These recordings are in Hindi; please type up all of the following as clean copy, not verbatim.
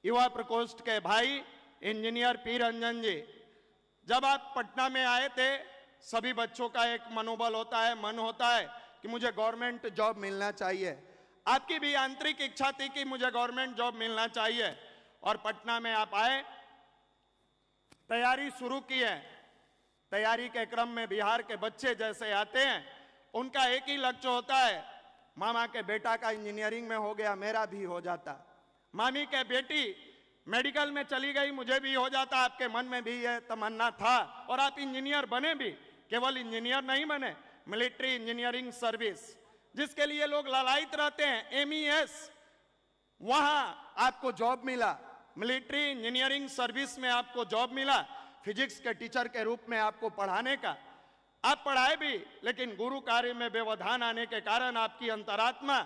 युवा प्रकोष्ठ के भाई इंजीनियर पी रंजन जी, जब आप पटना में आए थे, सभी बच्चों का एक मनोबल होता है, मन होता है कि मुझे गवर्नमेंट जॉब मिलना चाहिए। आपकी भी आंतरिक इच्छा थी कि मुझे गवर्नमेंट जॉब मिलना चाहिए, और पटना में आप आए, तैयारी शुरू की है। तैयारी के क्रम में बिहार के बच्चे जैसे आते हैं, उनका एक ही लक्ष्य होता है, मामा के बेटा का इंजीनियरिंग में हो गया, मेरा भी हो जाता। मामी के बेटी मेडिकल में चली गई, मुझे भी हो जाता। आपके मन में भी यह तमन्ना था, और आप इंजीनियर बने भी। केवल इंजीनियर नहीं बने, मिलिट्री इंजीनियरिंग सर्विस, जिसके लिए लोग ललायित रहते हैं, MES, वहां आपको जॉब मिला। मिलिट्री इंजीनियरिंग सर्विस में आपको जॉब मिला, फिजिक्स के टीचर के रूप में आपको पढ़ाने का। आप पढ़ाए भी, लेकिन गुरु कार्य में व्यवधान आने के कारण आपकी अंतरात्मा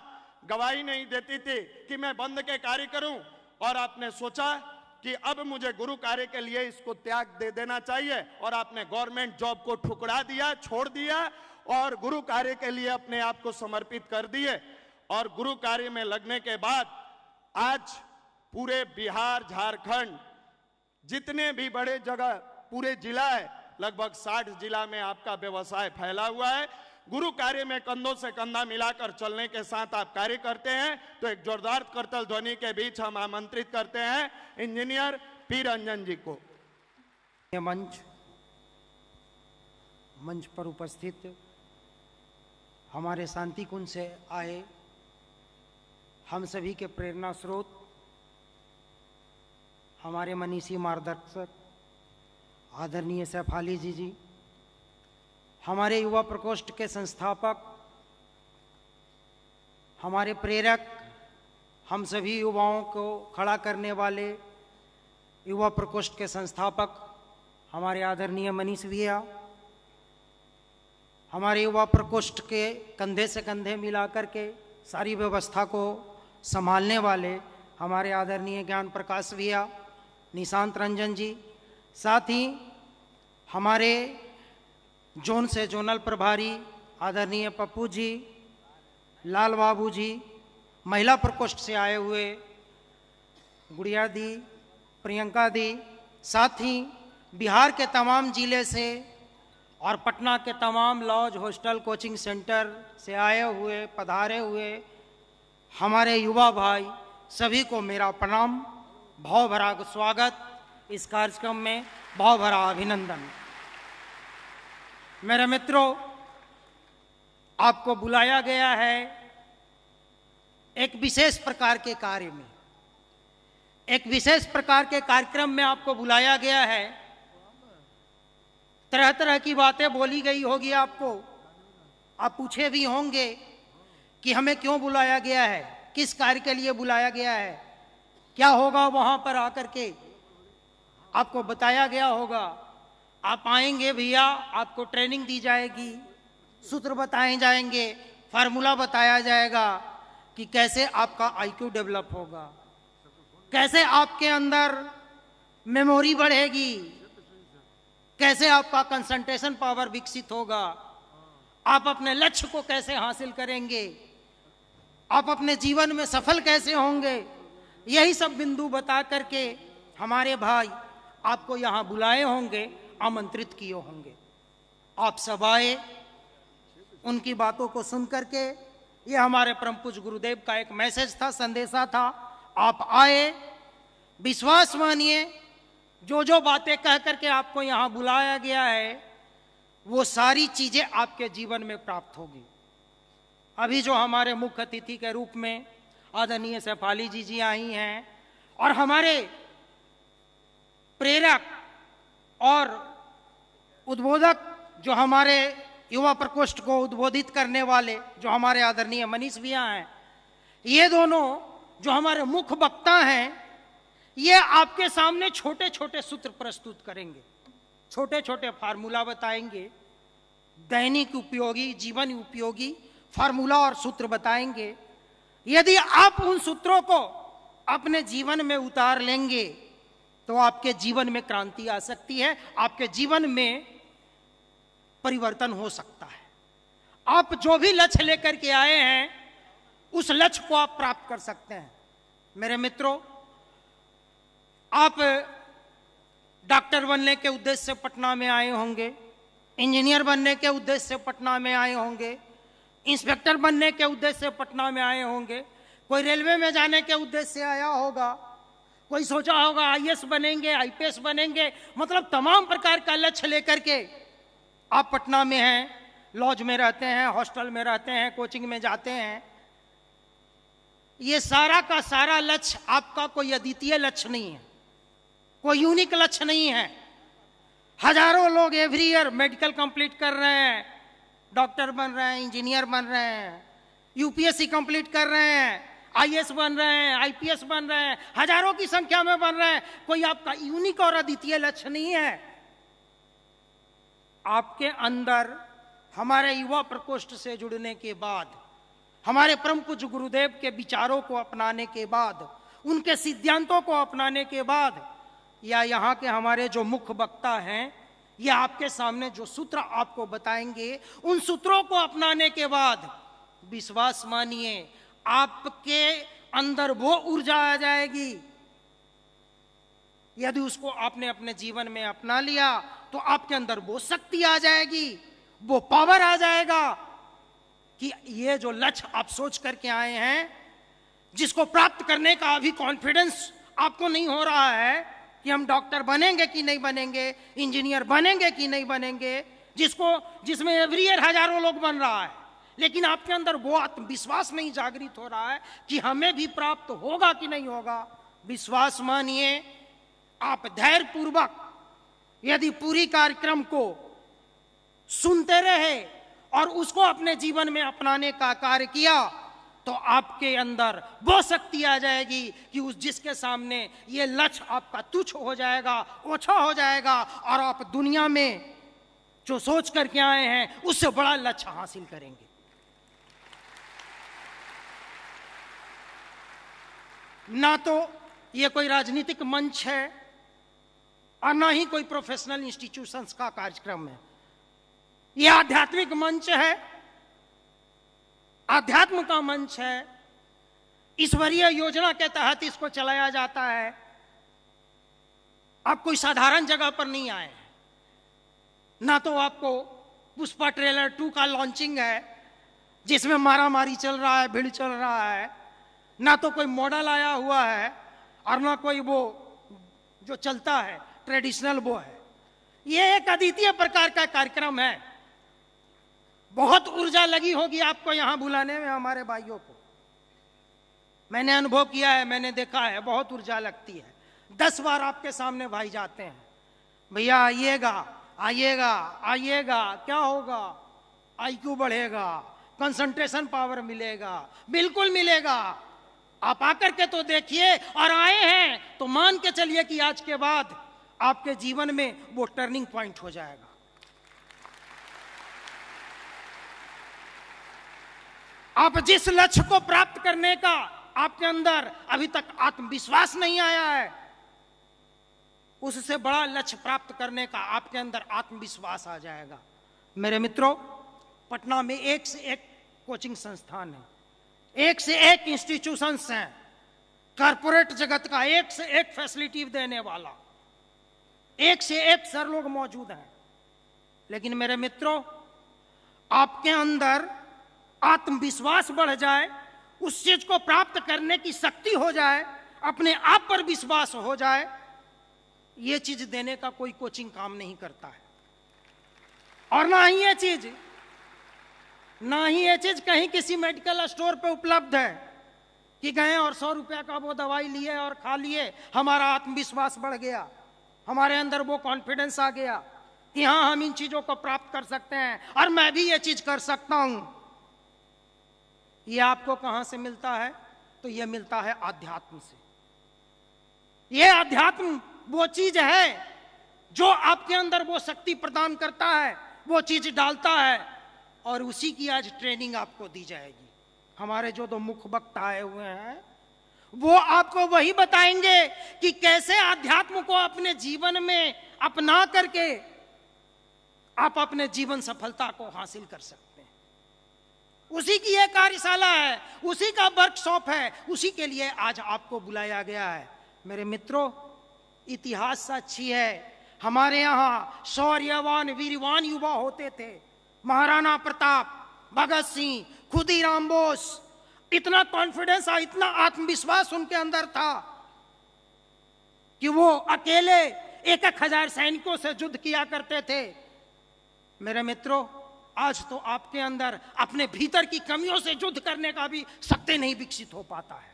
गवाही नहीं देती थी कि मैं बंद के कार्य करूं, और आपने सोचा कि अब मुझे गुरु कार्य के लिए इसको त्याग दे देना चाहिए, और आपने गवर्नमेंट जॉब को ठुकरा दिया, छोड़ दिया, और गुरु कार्य के लिए अपने आप को समर्पित कर दिए। और गुरु कार्य में लगने के बाद आज पूरे बिहार, झारखंड, जितने भी बड़े जगह, पूरे जिला है, लगभग 60 जिला में आपका व्यवसाय फैला हुआ है। गुरु कार्य में कंधों से कंधा मिलाकर चलने के साथ आप कार्य करते हैं। तो एक जोरदार करतल ध्वनि के बीच हम आमंत्रित करते हैं इंजीनियर पी रंजन जी को। मंच पर उपस्थित हमारे शांति कुंज से आए हम सभी के प्रेरणा स्रोत, हमारे मनीषी मार्गदर्शक आदरणीय सैफाली जी, हमारे युवा प्रकोष्ठ के संस्थापक, हमारे प्रेरक, हम सभी युवाओं को खड़ा करने वाले युवा प्रकोष्ठ के संस्थापक हमारे आदरणीय मनीष भैया, हमारे युवा प्रकोष्ठ के कंधे से कंधे मिलाकर के सारी व्यवस्था को संभालने वाले हमारे आदरणीय ज्ञान प्रकाश भैया, निशांत रंजन जी, साथ ही हमारे जोन से जोनल प्रभारी आदरणीय पप्पू जी, लाल बाबू जी, महिला प्रकोष्ठ से आए हुए गुड़िया दी, प्रियंका दी, साथ ही बिहार के तमाम जिले से और पटना के तमाम लॉज, हॉस्टल, कोचिंग सेंटर से आए हुए, पधारे हुए हमारे युवा भाई, सभी को मेरा प्रणाम, भाव भरा स्वागत, इस कार्यक्रम में भाव भरा अभिनंदन। मेरे मित्रों, आपको बुलाया गया है एक विशेष प्रकार के कार्य में, एक विशेष प्रकार के कार्यक्रम में आपको बुलाया गया है। तरह तरह की बातें बोली गई होगी आपको, आप पूछे भी होंगे कि हमें क्यों बुलाया गया है, किस कार्य के लिए बुलाया गया है, क्या होगा वहां पर आकर के, आपको बताया गया होगा। आप आएंगे भैया, आपको ट्रेनिंग दी जाएगी, सूत्र बताए जाएंगे, फार्मूला बताया जाएगा कि कैसे आपका IQ डेवलप होगा, कैसे आपके अंदर मेमोरी बढ़ेगी, कैसे आपका कंसंट्रेशन पावर विकसित होगा, आप अपने लक्ष्य को कैसे हासिल करेंगे, आप अपने जीवन में सफल कैसे होंगे। यही सब बिंदु बता करके हमारे भाई आपको यहाँ बुलाए होंगे, आमंत्रित किए होंगे। आप सब आए, उनकी बातों को सुन करके, ये हमारे परम पूज्य गुरुदेव का एक मैसेज था, संदेशा था। आप आए, विश्वास मानिए, जो जो बातें कह करके आपको यहाँ बुलाया गया है, वो सारी चीजें आपके जीवन में प्राप्त होगी। अभी जो हमारे मुख्य अतिथि के रूप में आदरणीय सैफाली जी आई हैं, और हमारे प्रेरक और उद्बोधक जो हमारे युवा प्रकोष्ठ को उद्बोधित करने वाले जो हमारे आदरणीय मनीष भैया हैं, ये दोनों जो हमारे मुख्य वक्ता हैं, ये आपके सामने छोटे छोटे सूत्र प्रस्तुत करेंगे, छोटे छोटे फार्मूला बताएंगे, दैनिक उपयोगी, जीवन उपयोगी फार्मूला और सूत्र बताएंगे। यदि आप उन सूत्रों को अपने जीवन में उतार लेंगे तो आपके जीवन में क्रांति आ सकती है, आपके जीवन में परिवर्तन हो सकता है। आप जो भी लक्ष्य लेकर के आए हैं उस लक्ष्य को आप प्राप्त कर सकते हैं। मेरे मित्रों, आप डॉक्टर बनने के उद्देश्य से पटना में आए होंगे, इंजीनियर बनने के उद्देश्य से पटना में आए होंगे, इंस्पेक्टर बनने के उद्देश्य से पटना में आए होंगे, कोई रेलवे में जाने के उद्देश्य से आया होगा, कोई सोचा होगा आईएएस बनेंगे, आईपीएस बनेंगे, मतलब तमाम प्रकार का लक्ष्य लेकर के आप पटना में हैं, लॉज में रहते हैं, हॉस्टल में रहते हैं, कोचिंग में जाते हैं। ये सारा का सारा लक्ष्य आपका कोई अद्वितीय लक्ष्य नहीं है, कोई यूनिक लक्ष्य नहीं है। हजारों लोग एवरी ईयर मेडिकल कंप्लीट कर रहे हैं, डॉक्टर बन रहे हैं, इंजीनियर बन रहे हैं, यूपीएससी कंप्लीट कर रहे हैं, आईएएस बन रहे हैं, आईपीएस बन रहे हैं, हजारों की संख्या में बन रहे हैं। कोई आपका यूनिक और अद्वितीय लक्ष्य नहीं है। आपके अंदर हमारे युवा प्रकोष्ठ से जुड़ने के बाद, हमारे परम पूज्य गुरुदेव के विचारों को अपनाने के बाद, उनके सिद्धांतों को अपनाने के बाद, या यहाँ के हमारे जो मुख्य वक्ता हैं, ये आपके सामने जो सूत्र आपको बताएंगे, उन सूत्रों को अपनाने के बाद विश्वास मानिए आपके अंदर वो ऊर्जा आ जाएगी। यदि उसको आपने अपने जीवन में अपना लिया तो आपके अंदर वो शक्ति आ जाएगी, वो पावर आ जाएगा कि ये जो लक्ष्य आप सोच करके आए हैं, जिसको प्राप्त करने का अभी कॉन्फिडेंस आपको नहीं हो रहा है कि हम डॉक्टर बनेंगे कि नहीं बनेंगे, इंजीनियर बनेंगे कि नहीं बनेंगे, जिसमें एवरी ईयर हजारों लोग बन रहा है, लेकिन आपके अंदर वो आत्मविश्वास नहीं जागृत हो रहा है कि हमें भी प्राप्त होगा कि नहीं होगा। विश्वास मानिए, आप धैर्य पूर्वक यदि पूरी कार्यक्रम को सुनते रहे और उसको अपने जीवन में अपनाने का कार्य किया तो आपके अंदर वो शक्ति आ जाएगी कि उस जिसके सामने ये लक्ष्य आपका तुच्छ हो जाएगा, ओछा हो जाएगा, और आप दुनिया में जो सोच करके आए हैं उससे बड़ा लक्ष्य हासिल करेंगे। ना तो ये कोई राजनीतिक मंच है और ना ही कोई प्रोफेशनल इंस्टीट्यूशंस का कार्यक्रम है। ये आध्यात्मिक मंच है, आध्यात्म का मंच है। ईश्वरीय योजना के तहत इसको चलाया जाता है। आप कोई साधारण जगह पर नहीं आए हैं। ना तो आपको पुष्पा ट्रेलर 2 का लॉन्चिंग है जिसमें मारामारी चल रहा है, भीड़ चल रहा है, ना तो कोई मॉडल आया हुआ है, और ना कोई वो जो चलता है ट्रेडिशनल वो है। ये एक अद्वितीय प्रकार का कार्यक्रम है। बहुत ऊर्जा लगी होगी आपको यहां बुलाने में हमारे भाइयों को। मैंने अनुभव किया है, मैंने देखा है, बहुत ऊर्जा लगती है। 10 बार आपके सामने भाई जाते हैं, भैया आइएगा आइएगा आइएगा, क्या होगा, आईक्यू बढ़ेगा, कंसंट्रेशन पावर मिलेगा, बिल्कुल मिलेगा। आप आकर के तो देखिए, और आए हैं तो मान के चलिए कि आज के बाद आपके जीवन में वो टर्निंग पॉइंट हो जाएगा। आप जिस लक्ष्य को प्राप्त करने का आपके अंदर अभी तक आत्मविश्वास नहीं आया है, उससे बड़ा लक्ष्य प्राप्त करने का आपके अंदर आत्मविश्वास आ जाएगा। मेरे मित्रों, पटना में एक से एक कोचिंग संस्थान है, एक से एक इंस्टीट्यूशंस हैं, कॉर्पोरेट जगत का एक से एक फैसिलिटी देने वाला, एक से एक सर लोग मौजूद हैं। लेकिन मेरे मित्रों, आपके अंदर आत्मविश्वास बढ़ जाए, उस चीज को प्राप्त करने की शक्ति हो जाए, अपने आप पर विश्वास हो जाए, ये चीज देने का कोई कोचिंग काम नहीं करता है। और ना ही ये चीज कहीं किसी मेडिकल स्टोर पे उपलब्ध है कि गए और 100 रुपया का वो दवाई लिए और खा लिए, हमारा आत्मविश्वास बढ़ गया, हमारे अंदर वो कॉन्फिडेंस आ गया कि हाँ, हम इन चीजों को प्राप्त कर सकते हैं और मैं भी ये चीज कर सकता हूं। ये आपको कहां से मिलता है? तो ये मिलता है आध्यात्म से। ये आध्यात्म वो चीज है जो आपके अंदर वो शक्ति प्रदान करता है, वो चीज डालता है, और उसी की आज ट्रेनिंग आपको दी जाएगी। हमारे जो 2 मुख्य वक्ता आए हुए हैं वो आपको वही बताएंगे कि कैसे आध्यात्म को अपने जीवन में अपना करके आप अपने जीवन सफलता को हासिल कर सकते हैं। उसी की यह कार्यशाला है, उसी का वर्कशॉप है, उसी के लिए आज आपको बुलाया गया है। मेरे मित्रों, इतिहास साक्षी है, हमारे यहाँ शौर्यवान वीरवान युवा होते थे। महाराणा प्रताप, भगत सिंह, खुदीराम बोस, इतना कॉन्फिडेंस था, इतना आत्मविश्वास उनके अंदर था कि वो अकेले 1,000 सैनिकों से युद्ध किया करते थे। मेरे मित्रों, आज तो आपके अंदर अपने भीतर की कमियों से युद्ध करने का भी शक्ति नहीं विकसित हो पाता है।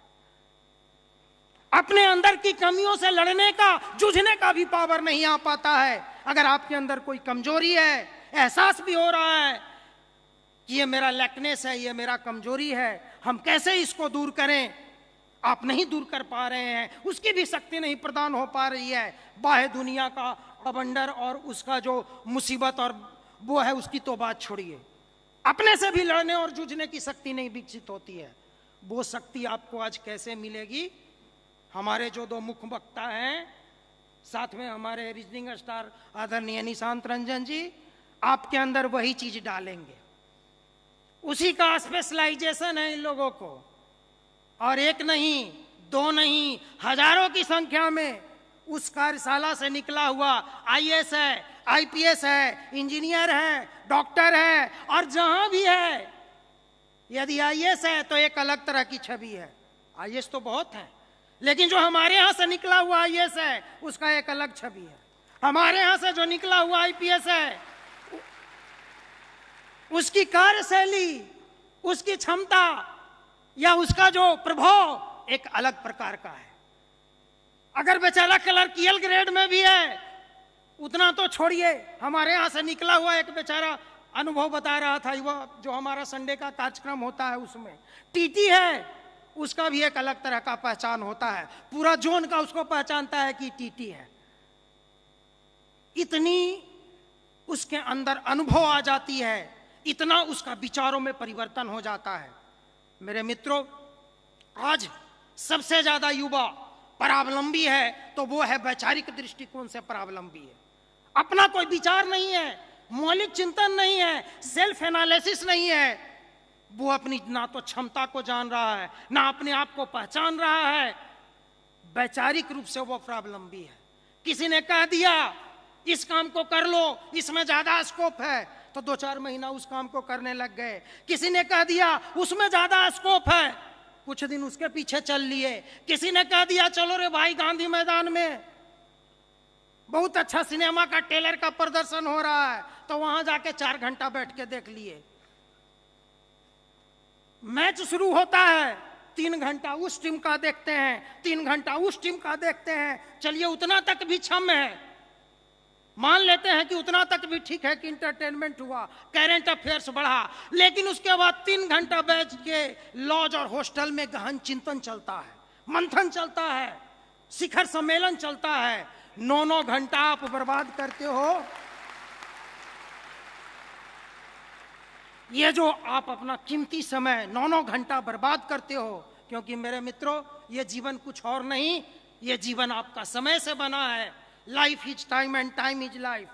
अपने अंदर की कमियों से लड़ने का, जूझने का भी पावर नहीं आ पाता है। अगर आपके अंदर कोई कमजोरी है, एहसास भी हो रहा है कि ये मेरा लैकनेस है, ये मेरा कमजोरी है, हम कैसे इसको दूर करें, आप नहीं दूर कर पा रहे हैं, उसकी भी शक्ति नहीं प्रदान हो पा रही है। बाह्य दुनिया का अबंडर और उसका जो मुसीबत और वो है, उसकी तो बात छोड़िए, अपने से भी लड़ने और जूझने की शक्ति नहीं विकसित होती है। वो शक्ति आपको आज कैसे मिलेगी? हमारे जो दो मुख्य वक्ता हैं, साथ में हमारे रीजनिंग स्टार आदरणीय निशांत रंजन जी, आपके अंदर वही चीज डालेंगे। उसी का स्पेशलाइजेशन है इन लोगों को, और एक नहीं, दो नहीं, हजारों की संख्या में उस कार्यशाला से निकला हुआ आईएएस है, आईपीएस है, इंजीनियर है, डॉक्टर है, और जहां भी है, यदि आईएएस है तो एक अलग तरह की छवि है। आईएएस तो बहुत है, लेकिन जो हमारे यहां से निकला हुआ आईएएस है उसका एक अलग छवि है। हमारे यहां से जो निकला हुआ आईपीएस है, उसकी कार्यशैली, उसकी क्षमता या उसका जो प्रभाव एक अलग प्रकार का है। अगर बेचारा क्लर्कियल ग्रेड में भी है, उतना तो छोड़िए, हमारे यहां से निकला हुआ एक बेचारा अनुभव बता रहा था, वह जो हमारा संडे का कार्यक्रम होता है उसमें टीटी है, उसका भी एक अलग तरह का पहचान होता है। पूरा जोन का उसको पहचानता है कि टीटी है। इतनी उसके अंदर अनुभव आ जाती है, इतना उसका विचारों में परिवर्तन हो जाता है। मेरे मित्रों, आज सबसे ज्यादा युवा परावलंबी है तो वो है वैचारिक दृष्टिकोण से परावलंबी है। अपना कोई विचार नहीं है, मौलिक चिंतन नहीं है, सेल्फ एनालिसिस नहीं है। वो अपनी ना तो क्षमता को जान रहा है, ना अपने आप को पहचान रहा है। वैचारिक रूप से वो परावलंबी है। किसी ने कह दिया इस काम को कर लो, इसमें ज्यादा स्कोप है, तो 2-4 महीना उस काम को करने लग गए। किसी ने कह दिया उसमें ज्यादा स्कोप है, कुछ दिन उसके पीछे चल लिए। किसी ने कह दिया चलो रे भाई, गांधी मैदान में बहुत अच्छा सिनेमा का ट्रेलर का प्रदर्शन हो रहा है, तो वहां जाके 4 घंटा बैठ के देख लिए। मैच शुरू होता है, 3 घंटा उस टीम का देखते हैं, 3 घंटा उस टीम का देखते हैं। चलिए उतना तक भी क्षम्य है, मान लेते हैं कि उतना तक भी ठीक है कि इंटरटेनमेंट हुआ, करेंट अफेयर्स बढ़ा, लेकिन उसके बाद 3 घंटा बैठ के लॉज और हॉस्टल में गहन चिंतन चलता है, मंथन चलता है, शिखर सम्मेलन चलता है। 9-9 घंटा आप बर्बाद करते हो। ये जो आप अपना कीमती समय 9-9 घंटा बर्बाद करते हो, क्योंकि मेरे मित्रों, ये जीवन कुछ और नहीं, ये जीवन आपका समय से बना है। Life is time and time is life.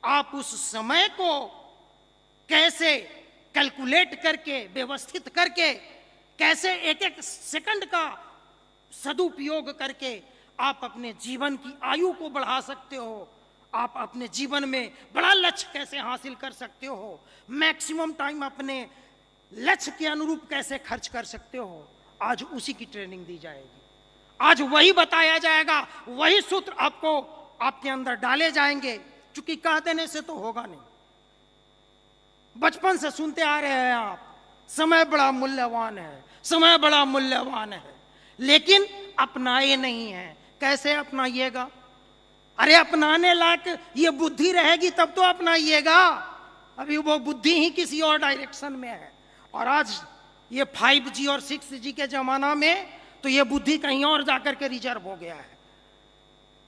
आप उस समय को कैसे कैलकुलेट करके, व्यवस्थित करके, कैसे एक एक सेकंड का सदुपयोग करके आप अपने जीवन की आयु को बढ़ा सकते हो, आप अपने जीवन में बड़ा लक्ष्य कैसे हासिल कर सकते हो, मैक्सिमम टाइम अपने लक्ष्य के अनुरूप कैसे खर्च कर सकते हो, आज उसी की ट्रेनिंग दी जाएगी। आज वही बताया जाएगा, वही सूत्र आपको आपके अंदर डाले जाएंगे, क्योंकि कह देने से तो होगा नहीं। बचपन से सुनते आ रहे हैं आप, समय बड़ा मूल्यवान है, समय बड़ा मूल्यवान है, लेकिन अपनाए नहीं है। कैसे अपनाइएगा? अरे अपनाने लायक ये बुद्धि रहेगी तब तो अपनाइएगा। अभी वो बुद्धि ही किसी और डायरेक्शन में है, और आज ये 5G और 6G के जमाना में तो ये बुद्धि कहीं और जाकर के रिजर्व हो गया है,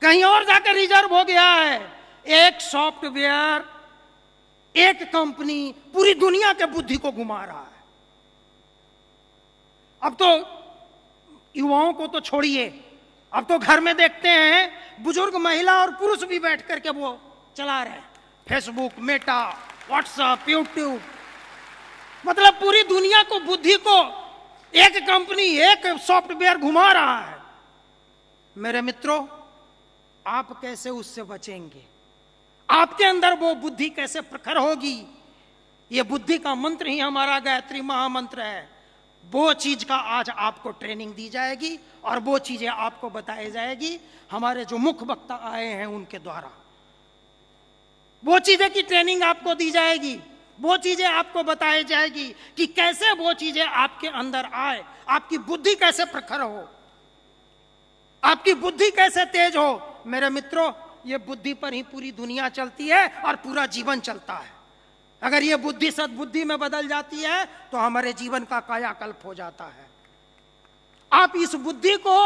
कहीं और जाकर रिजर्व हो गया है। एक सॉफ्टवेयर, एक कंपनी पूरी दुनिया के बुद्धि को घुमा रहा है। अब तो युवाओं को तो छोड़िए, अब तो घर में देखते हैं बुजुर्ग महिला और पुरुष भी बैठ करके वो चला रहे हैं। फेसबुक, मेटा, व्हाट्सएप, यूट्यूब, मतलब पूरी दुनिया को, बुद्धि को एक कंपनी, एक सॉफ्टवेयर घुमा रहा है। मेरे मित्रों, आप कैसे उससे बचेंगे? आपके अंदर वो बुद्धि कैसे प्रखर होगी? ये बुद्धि का मंत्र ही हमारा गायत्री महामंत्र है। वो चीज का आज आपको ट्रेनिंग दी जाएगी और वो चीजें आपको बताई जाएगी हमारे जो मुख्य वक्ता आए हैं उनके द्वारा। वो चीजें की ट्रेनिंग आपको दी जाएगी, वो चीजें आपको बताई जाएगी कि कैसे वो चीजें आपके अंदर आए, आपकी बुद्धि कैसे प्रखर हो, आपकी बुद्धि कैसे तेज हो। मेरे मित्रों, ये बुद्धि पर ही पूरी दुनिया चलती है और पूरा जीवन चलता है। अगर ये बुद्धि सद्बुद्धि में बदल जाती है तो हमारे जीवन का कायाकल्प हो जाता है। आप इस बुद्धि को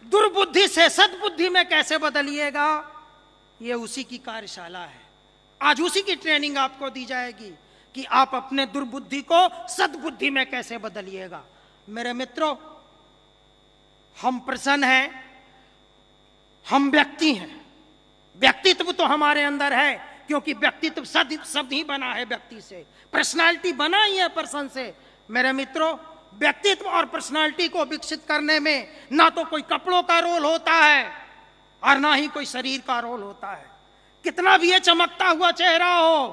दुर्बुद्धि से सद्बुद्धि में कैसे बदलिएगा, ये उसी की कार्यशाला है। आज उसी की ट्रेनिंग आपको दी जाएगी कि आप अपने दुर्बुद्धि को सद्बुद्धि में कैसे बदलिएगा। मेरे मित्रों, हम प्रसन्न हैं, हम व्यक्ति हैं। व्यक्तित्व तो हमारे अंदर है, क्योंकि व्यक्तित्व शब्द ही बना है व्यक्ति से, पर्सनालिटी बना ही है पर्सन से। मेरे मित्रों, व्यक्तित्व और पर्सनालिटी को विकसित करने में ना तो कोई कपड़ों का रोल होता है और ना ही कोई शरीर का रोल होता है। कितना भी ये चमकता हुआ चेहरा हो,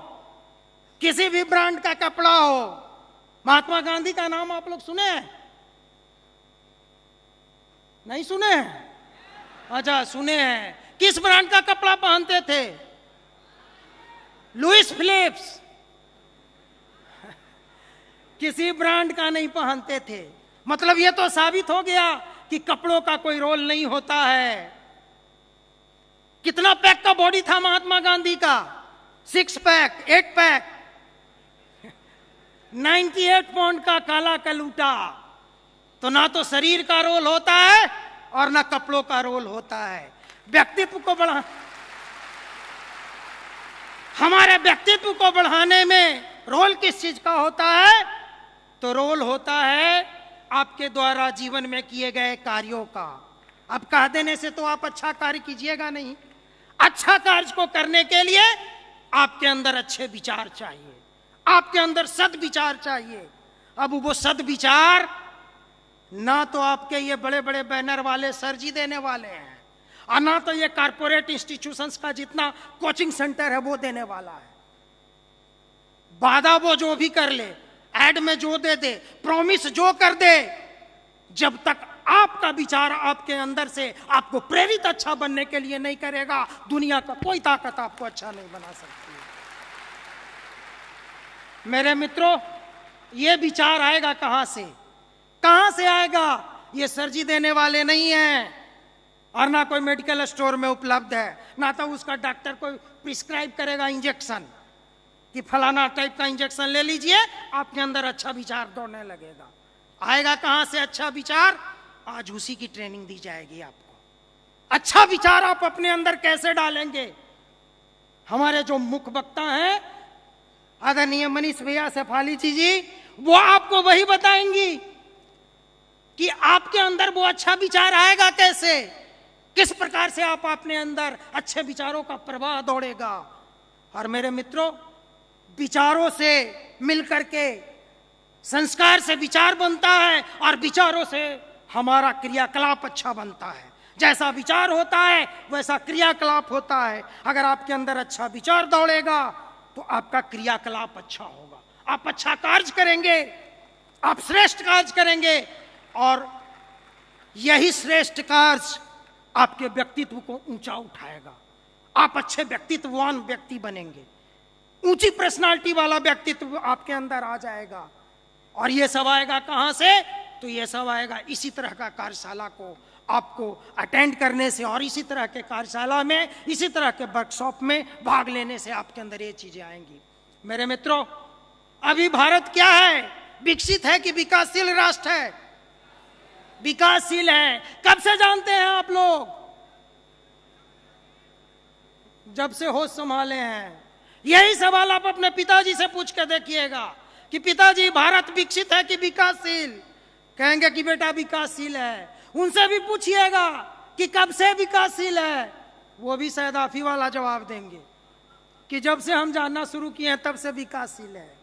किसी भी ब्रांड का कपड़ा हो। महात्मा गांधी का नाम आप लोग सुने हैं? नहीं सुने हैं? अच्छा, सुने हैं। किस ब्रांड का कपड़ा पहनते थे? Louis Philips. किसी ब्रांड का नहीं पहनते थे। मतलब ये तो साबित हो गया कि कपड़ों का कोई रोल नहीं होता है। कितना पैक का बॉडी था महात्मा गांधी का? 6 पैक, 8 पैक, 98 पाउंड का काला कलूटा। तो ना तो शरीर का रोल होता है और ना कपड़ों का रोल होता है। व्यक्तित्व को बढ़ा, हमारे व्यक्तित्व को बढ़ाने में रोल किस चीज का होता है? तो रोल होता है आपके द्वारा जीवन में किए गए कार्यों का। अब कह देने से तो आप अच्छा कार्य कीजिएगा नहीं। अच्छा कार्य को करने के लिए आपके अंदर अच्छे विचार चाहिए, आपके अंदर सद्विचार चाहिए। अब वो सद्विचार ना तो आपके ये बड़े बड़े बैनर वाले सर जी देने वाले हैं, और ना तो ये कारपोरेट इंस्टीट्यूशंस का जितना कोचिंग सेंटर है वो देने वाला है। वादा वो जो भी कर ले, एड में जो दे दे, प्रॉमिस जो कर दे, जब तक आपका विचार आपके अंदर से आपको प्रेरित अच्छा बनने के लिए नहीं करेगा, दुनिया का कोई ताकत आपको अच्छा नहीं बना सकती है। मेरे मित्रों, ये विचार आएगा कहां से? कहां से आएगा? ये सर्जी देने वाले नहीं हैं और ना कोई मेडिकल स्टोर में उपलब्ध है, ना तो उसका डॉक्टर कोई प्रिस्क्राइब करेगा इंजेक्शन कि फलाना टाइप का इंजेक्शन ले लीजिए, आपके अंदर अच्छा विचार दौड़ने लगेगा। आएगा कहां से अच्छा विचार? आज उसी की ट्रेनिंग दी जाएगी आपको। अच्छा विचार आप अपने अंदर कैसे डालेंगे? हमारे जो मुख्य वक्ता हैं आदरणीय मनीष भैया सेफालीजी जी, वो आपको वही बताएंगी कि आपके अंदर वो अच्छा विचार आएगा कैसे, किस प्रकार से आप अपने अंदर अच्छे विचारों का प्रवाह दौड़ेगा। और मेरे मित्रों, विचारों से मिलकर के संस्कार से विचार बनता है और विचारों से हमारा क्रियाकलाप अच्छा बनता है। जैसा विचार होता है वैसा क्रियाकलाप होता है। अगर आपके अंदर अच्छा विचार दौड़ेगा तो आपका क्रियाकलाप अच्छा होगा, आप अच्छा कार्य करेंगे, आप श्रेष्ठ कार्य करेंगे, और यही श्रेष्ठ कार्य आपके व्यक्तित्व को ऊंचा उठाएगा। आप अच्छे व्यक्तित्ववान व्यक्ति बनेंगे, ऊंची पर्सनालिटी वाला व्यक्तित्व आपके अंदर आ जाएगा। और ये सब आएगा कहां से? तो ये सब आएगा इसी तरह का कार्यशाला को आपको अटेंड करने से, और इसी तरह के कार्यशाला में, इसी तरह के वर्कशॉप में भाग लेने से आपके अंदर ये चीजें आएंगी। मेरे मित्रों, अभी भारत क्या है? विकसित है कि विकासशील राष्ट्र है? विकासशील है। कब से जानते हैं आप लोग? जब से होश संभाले हैं। यही सवाल आप अपने पिताजी से पूछ के देखिएगा कि पिताजी, भारत विकसित है कि विकासशील? कहेंगे कि बेटा विकासशील है। उनसे भी पूछिएगा कि कब से विकासशील है, वो भी शायद आप ही वाला जवाब देंगे कि जब से हम जानना शुरू किए हैं तब से विकासशील है।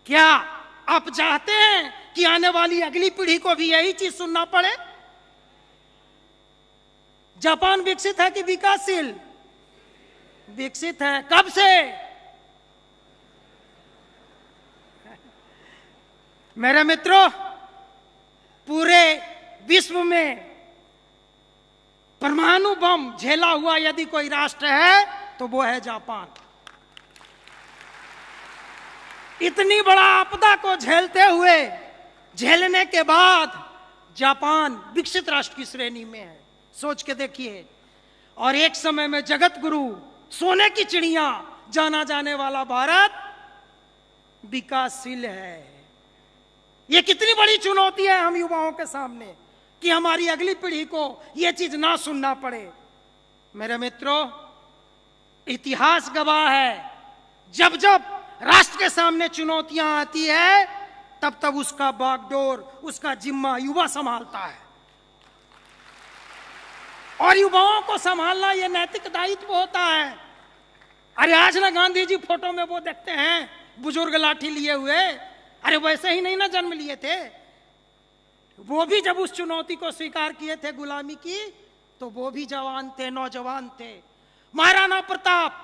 क्या आप चाहते हैं कि आने वाली अगली पीढ़ी को भी यही चीज सुनना पड़े? जापान विकसित है कि विकासशील? विकसित है। कब से? मेरे मित्रों, पूरे विश्व में परमाणु बम झेला हुआ यदि कोई राष्ट्र है तो वो है जापान। इतनी बड़ा आपदा को झेलने के बाद जापान विकसित राष्ट्र की श्रेणी में है। सोच के देखिए। और एक समय में जगत गुरु, सोने की चिड़िया जाना जाने वाला भारत विकासशील है। ये कितनी बड़ी चुनौती है हम युवाओं के सामने कि हमारी अगली पीढ़ी को यह चीज ना सुनना पड़े। मेरे मित्रों, इतिहास गवाह है, जब जब राष्ट्र के सामने चुनौतियां आती है तब तब उसका बागडोर, उसका जिम्मा युवा संभालता है। और युवाओं को संभालना यह नैतिक दायित्व होता है। अरे आज ना गांधी जी फोटो में वो देखते हैं बुजुर्ग लाठी लिए हुए, अरे वैसे ही नहीं ना जन्म लिए थे। वो भी जब उस चुनौती को स्वीकार किए थे गुलामी की, तो वो भी जवान थे, नौजवान थे। महाराणा प्रताप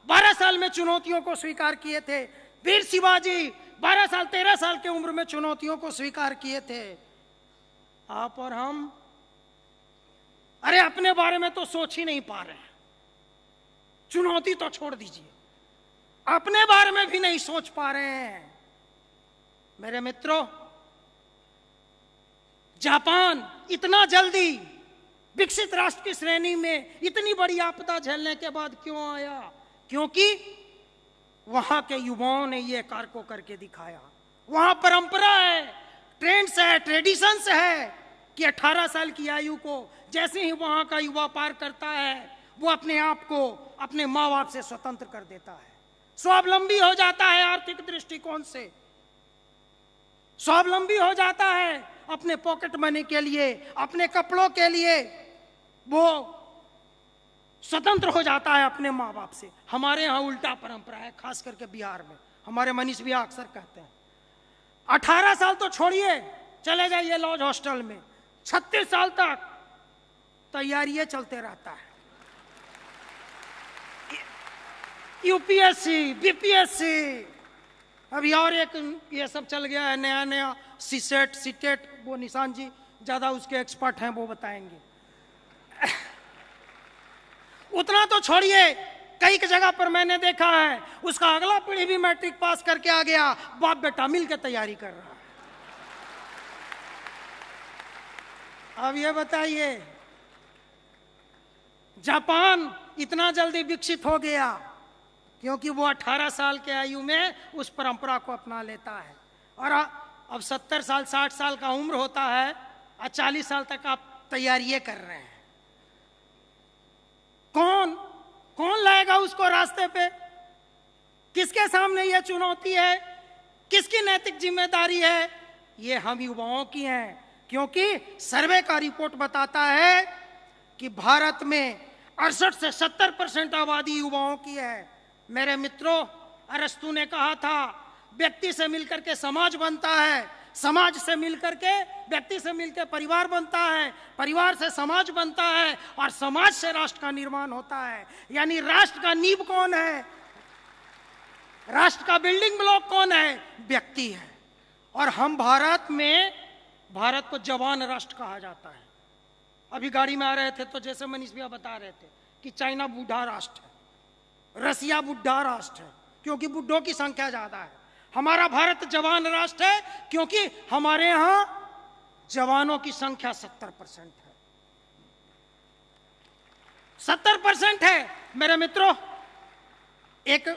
12 साल में चुनौतियों को स्वीकार किए थे। वीर शिवाजी 12 साल 13 साल की उम्र में चुनौतियों को स्वीकार किए थे। आप और हम अरे अपने बारे में तो सोच ही नहीं पा रहे हैं, चुनौती तो छोड़ दीजिए, अपने बारे में भी नहीं सोच पा रहे हैं। मेरे मित्रों, जापान इतना जल्दी विकसित राष्ट्र की श्रेणी में इतनी बड़ी आपदा झेलने के बाद क्यों आया? क्योंकि वहां के युवाओं ने ये कार्य को करके दिखाया। वहां परंपरा है, ट्रेंड्स है, ट्रेडिशंस है कि 18 साल की आयु को जैसे ही वहां का युवा पार करता है, वो अपने आप को अपने माँ बाप से स्वतंत्र कर देता है, स्वावलंबी हो जाता है। आर्थिक दृष्टिकोण से स्वावलंबी हो जाता है। अपने पॉकेट मनी के लिए, अपने कपड़ों के लिए वो स्वतंत्र हो जाता है अपने माँ बाप से। हमारे यहाँ उल्टा परंपरा है, खास करके बिहार में। हमारे मनीष भैया अक्सर कहते हैं 18 साल तो छोड़िए, चले जाइए लॉज हॉस्टल में, 36 साल तक तैयारी चलते रहता है। यूपीएससी, बीपीएससी, अभी और एक ये सब चल गया है नया नया, सीसेट, सीटेट। वो निशान जी ज्यादा उसके एक्सपर्ट हैं, वो बताएंगे। उतना तो छोड़िए, कई जगह पर मैंने देखा है उसका अगला पीढ़ी भी मैट्रिक पास करके आ गया, बाप बेटा मिलकर तैयारी कर रहा है। अब ये बताइए, जापान इतना जल्दी विकसित हो गया क्योंकि वो 18 साल के आयु में उस परंपरा को अपना लेता है। और अब 70 साल 60 साल का उम्र होता है और 40 साल तक आप तैयारी कर रहे हैं। कौन लाएगा उसको रास्ते पे? किसके सामने यह चुनौती है? किसकी नैतिक जिम्मेदारी है? ये हम युवाओं की है, क्योंकि सर्वे का रिपोर्ट बताता है कि भारत में 68 से 70% आबादी युवाओं की है। मेरे मित्रों, अरस्तु ने कहा था व्यक्ति से मिलकर के समाज बनता है, समाज से मिलकर के व्यक्ति से मिलकर परिवार बनता है, परिवार से समाज बनता है और समाज से राष्ट्र का निर्माण होता है। यानी राष्ट्र का नींव कौन है? राष्ट्र का बिल्डिंग ब्लॉक कौन है? व्यक्ति है। और हम भारत को जवान राष्ट्र कहा जाता है। अभी गाड़ी में आ रहे थे तो जैसे मनीष भैया बता रहे थे कि चाइना बूढ़ा राष्ट्र है, रसिया बूढ़ा राष्ट्र है क्योंकि बूढ़ों की संख्या ज्यादा है। हमारा भारत जवान राष्ट्र है क्योंकि हमारे यहां जवानों की संख्या 70% है। 70% है। मेरे मित्रों, एक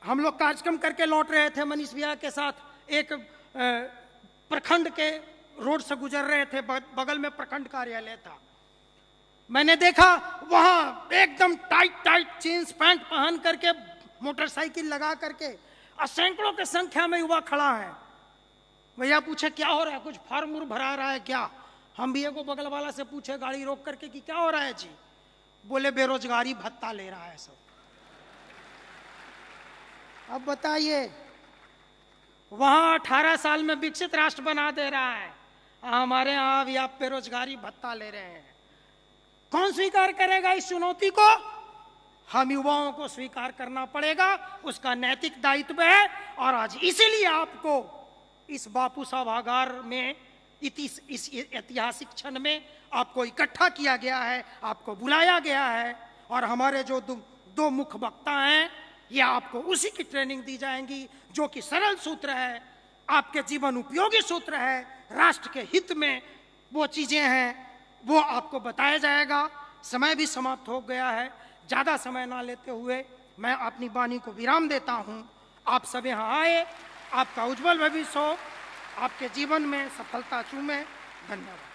हम लोग कार्यक्रम करके लौट रहे थे मनीष भैया के साथ, एक प्रखंड के रोड से गुजर रहे थे, बगल में प्रखंड कार्यालय था। मैंने देखा वहां एकदम टाइट जींस पैंट पहन करके, मोटरसाइकिल लगा करके सैकड़ों की संख्या में युवा खड़ा है। भैया पूछे क्या हो रहा है, कुछ फार्म भरा रहा है क्या? हम भी को बगल वाला से पूछे गाड़ी रोक करके कि क्या हो रहा है जी? बोले बेरोजगारी भत्ता ले रहा है सब। अब बताइए, वहां 18 साल में विकसित राष्ट्र बना दे रहा है, हमारे यहां भी आप बेरोजगारी भत्ता ले रहे हैं। कौन स्वीकार करेगा इस चुनौती को? हम युवाओं को स्वीकार करना पड़ेगा, उसका नैतिक दायित्व है। और आज इसीलिए आपको इस बापू सभागार में इस ऐतिहासिक क्षण में आपको इकट्ठा किया गया है, आपको बुलाया गया है। और हमारे जो दो मुख्य वक्ता हैं, ये आपको उसी की ट्रेनिंग दी जाएंगी जो कि सरल सूत्र है, आपके जीवन उपयोगी सूत्र है, राष्ट्र के हित में वो चीजें हैं, वो आपको बताया जाएगा। समय भी समाप्त हो गया है, ज्यादा समय ना लेते हुए मैं अपनी वाणी को विराम देता हूं। आप सब यहाँ आए, आपका उज्जवल भविष्य हो, आपके जीवन में सफलता चूमे। धन्यवाद।